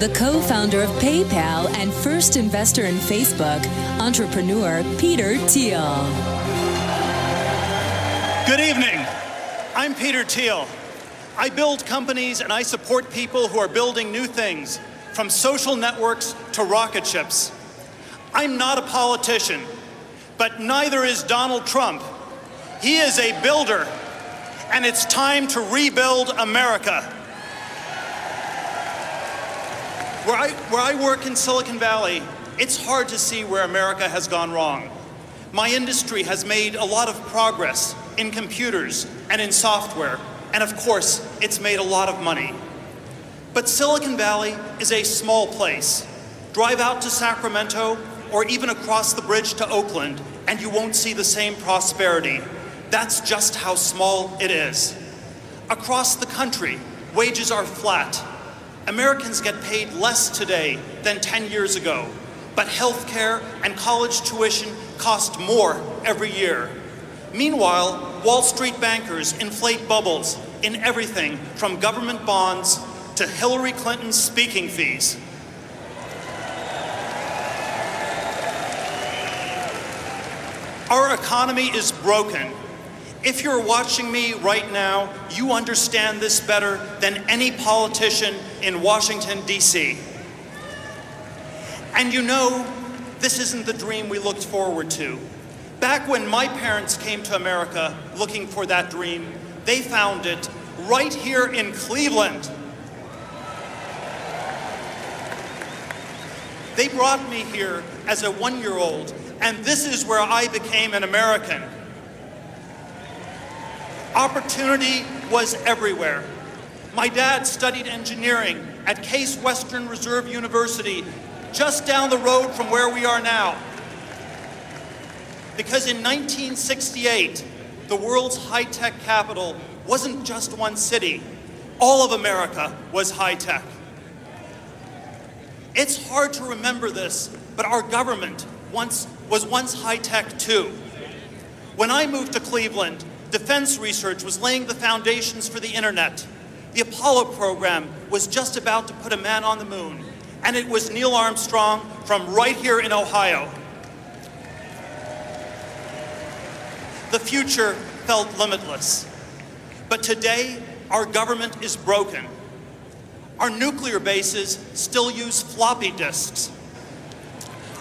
The co-founder of PayPal and first investor in Facebook, entrepreneur Peter Thiel. Good evening. I'm Peter Thiel. I build companies and I support people who are building new things, from social networks to rocket ships. I'm not a politician, but neither is Donald Trump. He is a builder, and it's time to rebuild America. Where I work in Silicon Valley, it's hard to see where America has gone wrong. My industry has made a lot of progress in computers and in software, and of course, it's made a lot of money. But Silicon Valley is a small place. Drive out to Sacramento or even across the bridge to Oakland, and you won't see the same prosperity. That's just how small it is. Across the country, wages are flat. Americans get paid less today than 10 years ago, but healthcare and college tuition cost more every year. Meanwhile, Wall Street bankers inflate bubbles in everything from government bonds to Hillary Clinton's speaking fees. Our economy is broken. If you're watching me right now, you understand this better than any politician in Washington, D.C. And you know, this isn't the dream we looked forward to. Back when my parents came to America looking for that dream, they found it right here in Cleveland. They brought me here as a one-year-old, and this is where I became an American. Opportunity was everywhere. My dad studied engineering at Case Western Reserve University, just down the road from where we are now. Because in 1968, the world's high-tech capital wasn't just one city. All of America was high-tech. It's hard to remember this, but our government was once high-tech too. When I moved to Cleveland, defense research was laying the foundations for the internet. The Apollo program was just about to put a man on the moon, and it was Neil Armstrong from right here in Ohio. The future felt limitless. But today, our government is broken. Our nuclear bases still use floppy disks.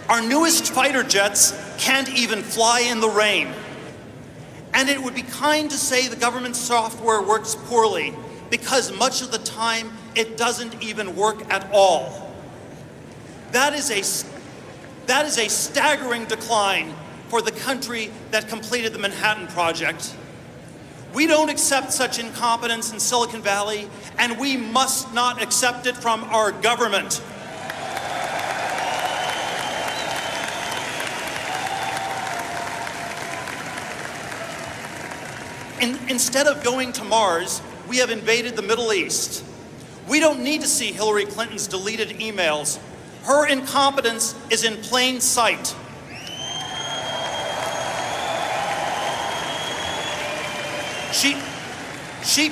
Our newest fighter jets can't even fly in the rain. And it would be kind to say the government software works poorly, because much of the time it doesn't even work at all. That is a staggering decline for the country that completed the Manhattan Project. We don't accept such incompetence in Silicon Valley, and we must not accept it from our government. Instead of going to Mars, we have invaded the Middle East. We don't need to see Hillary Clinton's deleted emails. Her incompetence is in plain sight. She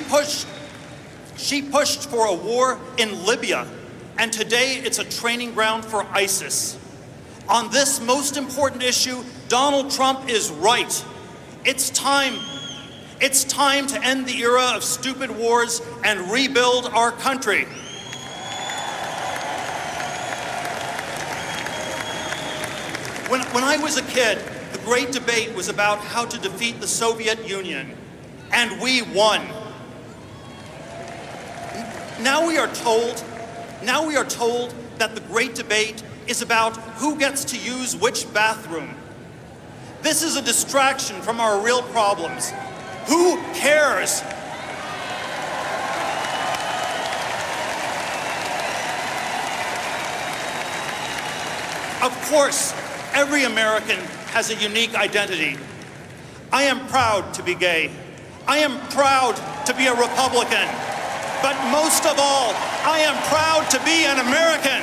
pushed for a war in Libya, and today it's a training ground for ISIS. On this most important issue, Donald Trump is right. It's time to end the era of stupid wars and rebuild our country. When I was a kid, the great debate was about how to defeat the Soviet Union, and we won. Now we are told that the great debate is about who gets to use which bathroom. This is a distraction from our real problems. Who cares? Of course, every American has a unique identity. I am proud to be gay. I am proud to be a Republican. But most of all, I am proud to be an American.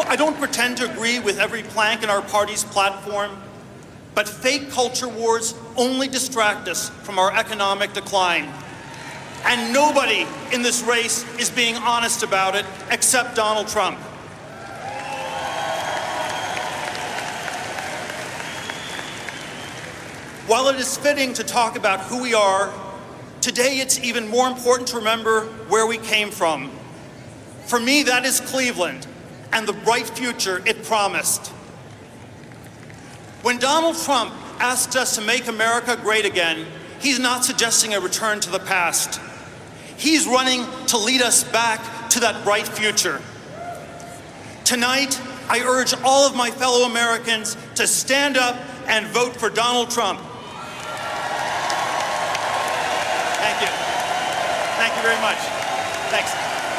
I don't pretend to agree with every plank in our party's platform, but fake culture wars only distract us from our economic decline. And nobody in this race is being honest about it except Donald Trump. While it is fitting to talk about who we are, today it's even more important to remember where we came from. For me, that is Cleveland and the bright future it promised. When Donald Trump asks us to make America great again, he's not suggesting a return to the past. He's running to lead us back to that bright future. Tonight, I urge all of my fellow Americans to stand up and vote for Donald Trump. Thank you. Thank you very much. Thanks.